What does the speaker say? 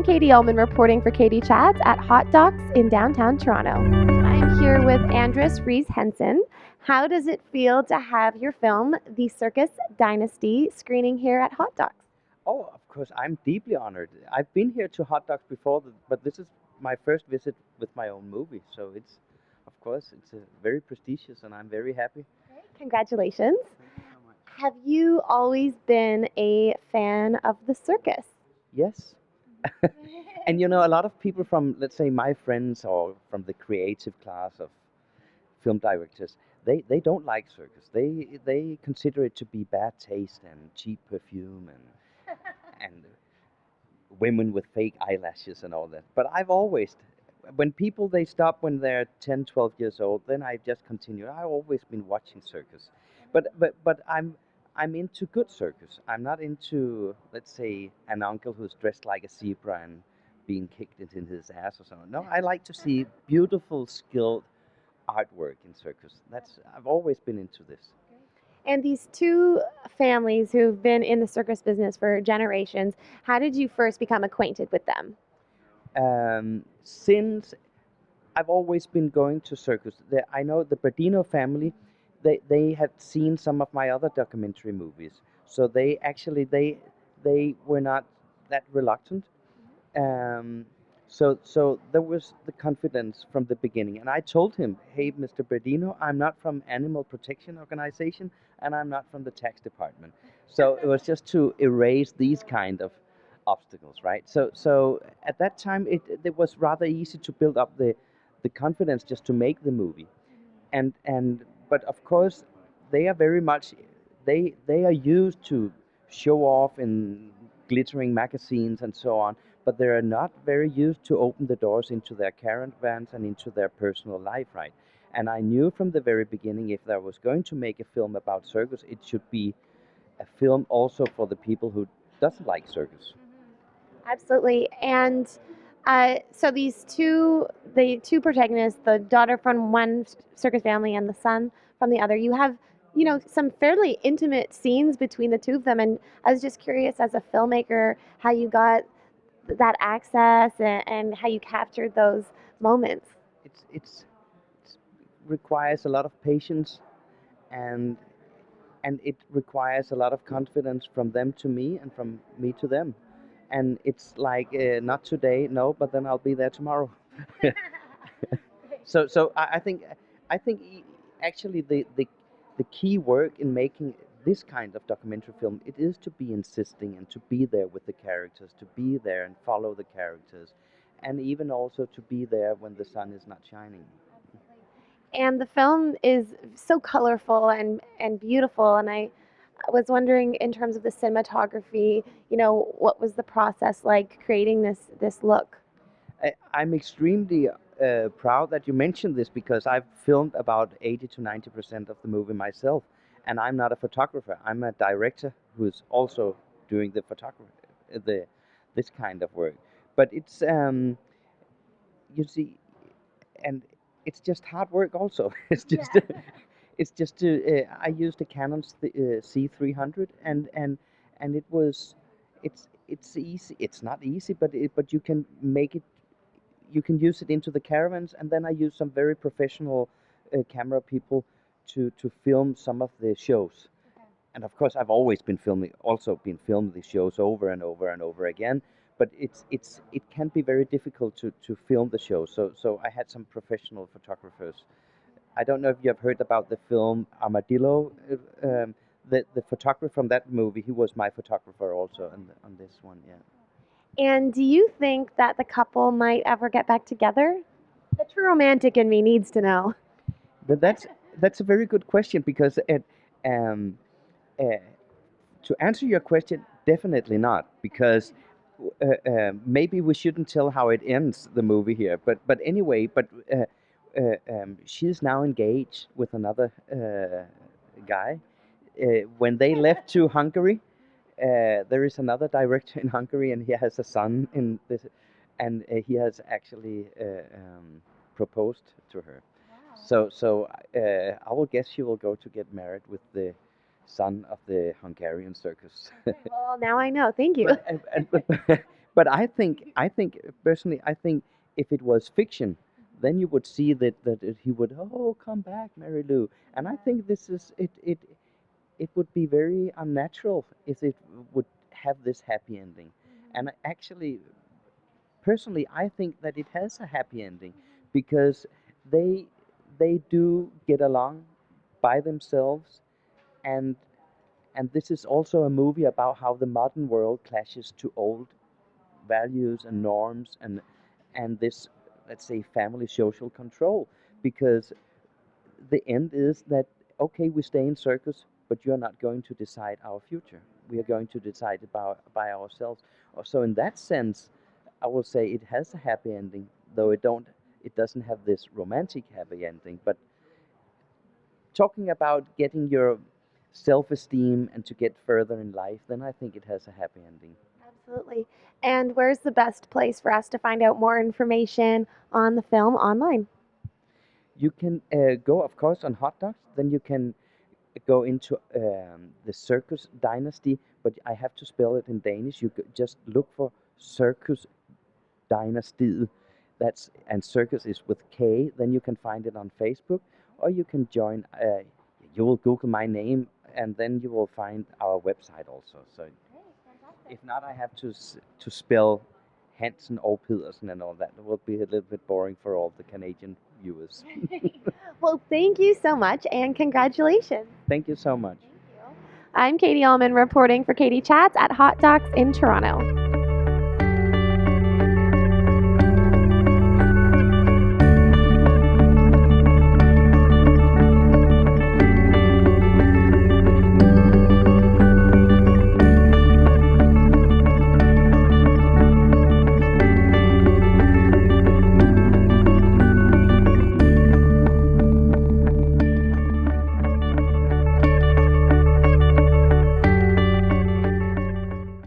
Katie Uhlmann reporting for Katie Chats at hotDOCS in downtown Toronto. I'm here with Anders Riis-Hansen. How does it feel to have your film, The Circus Dynasty, screening here at hotDOCS? Oh, of course, I'm deeply honored. I've been here to hotDOCS before, but this is my first visit with my own movie. So it's, of course, it's very prestigious and I'm very happy. Congratulations. Thank you so much. Have you always been a fan of the circus? Yes. And you know, a lot of people from, let's say, my friends or from the creative class of film directors, they don't like circus. They consider it to be bad taste and cheap perfume and women with fake eyelashes and all that. But I've always, when people they stop when they're 10, 12 years old, then I just continue. I've always been watching circus, but I'm into good circus. I'm not into, let's say, an uncle who's dressed like a zebra and being kicked into his ass or something. No, I like to see beautiful, skilled artwork in circus. I've always been into this. And these two families who've been in the circus business for generations, how did you first become acquainted with them? Since I've always been going to circus, I know the Pedino family. They had seen some of my other documentary movies, so they were not that reluctant. So there was the confidence from the beginning, and I told him, "Hey, Mr. Pedino, I'm not from Animal Protection Organization, and I'm not from the tax department." So it was just to erase these kind of obstacles, right? So at that time, it was rather easy to build up the confidence just to make the movie, and but of course they are very much they are used to show off in glittering magazines and so on, but they are not very used to open the doors into their caravans and into their personal life, right? And I knew from the very beginning, if I was going to make a film about circus, it should be a film also for the people who doesn't like circus. Absolutely. And so the two protagonists, the daughter from one circus family and the son from the other, you have, some fairly intimate scenes between the two of them. And I was just curious, as a filmmaker, how you got that access and how you captured those moments. It's requires a lot of patience, and it requires a lot of confidence from them to me and from me to them. And it's like, not today, no, but then I'll be there tomorrow. So I think actually the key work in making this kind of documentary film, it is to be insisting and to be there with the characters, to be there and follow the characters, and even also to be there when the sun is not shining. And the film is so colorful and beautiful. And I was wondering, in terms of the cinematography, what was the process like creating this look? I'm extremely proud that you mentioned this, because I've filmed about 80 to 90% of the movie myself, and I'm not a photographer. I'm a director who's also doing the photography, this kind of work. But it's you see, and it's just hard work also. It's just to I used a Canon C300, and it was it's easy. It's not easy, but you can make it. You can use it into the caravans, and then I use some very professional camera people to film some of the shows. And of course, I've always been filming these shows over and over and over again. But it can be very difficult to film the show. So I had some professional photographers. I don't know if you have heard about the film Armadillo. The photographer from that movie, he was my photographer also on this one. Yeah. And do you think that the couple might ever get back together? The true romantic in me needs to know. But that's a very good question, because um, uh, to answer your question, definitely not, because maybe we shouldn't tell how it ends, the movie here. But anyway, she's now engaged with another guy. When they left to Hungary, there is another director in Hungary, and he has a son in this, and he has actually proposed to her. So I will guess she will go to get married with the son of the Hungarian circus. Well, now I know. Thank you. but, and, But I think personally, I think if it was fiction, then you would see that he would, oh, come back, Mary Lou. And I think this is it would be very unnatural if it would have this happy ending. And actually, personally, I think that it has a happy ending because they they do get along by themselves, and this is also a movie about how the modern world clashes to old values and norms, and this, let's say, family social control, because the end is that, okay, we stay in circus, but you're not going to decide our future. We are going to decide it by ourselves. So in that sense, I will say it has a happy ending, though it doesn't have this romantic happy ending. But talking about getting your self-esteem and to get further in life, then I think it has a happy ending. Absolutely. And where's the best place for us to find out more information on the film online? You can go, of course, on hotDOCS. Then you can go into the Circus Dynasty, but I have to spell it in Danish. You just look for Cirkusdynastiet. And circus is with K. Then you can find it on Facebook, or you can join. You will Google my name, and then you will find our website also. So if not, I have to spell Hansen or Pedersen and all that. It will be a little bit boring for all the Canadian viewers. Well, thank you so much, and congratulations. Thank you so much. I'm Katie Uhlmann reporting for Katie Chats at hotDOCS in Toronto.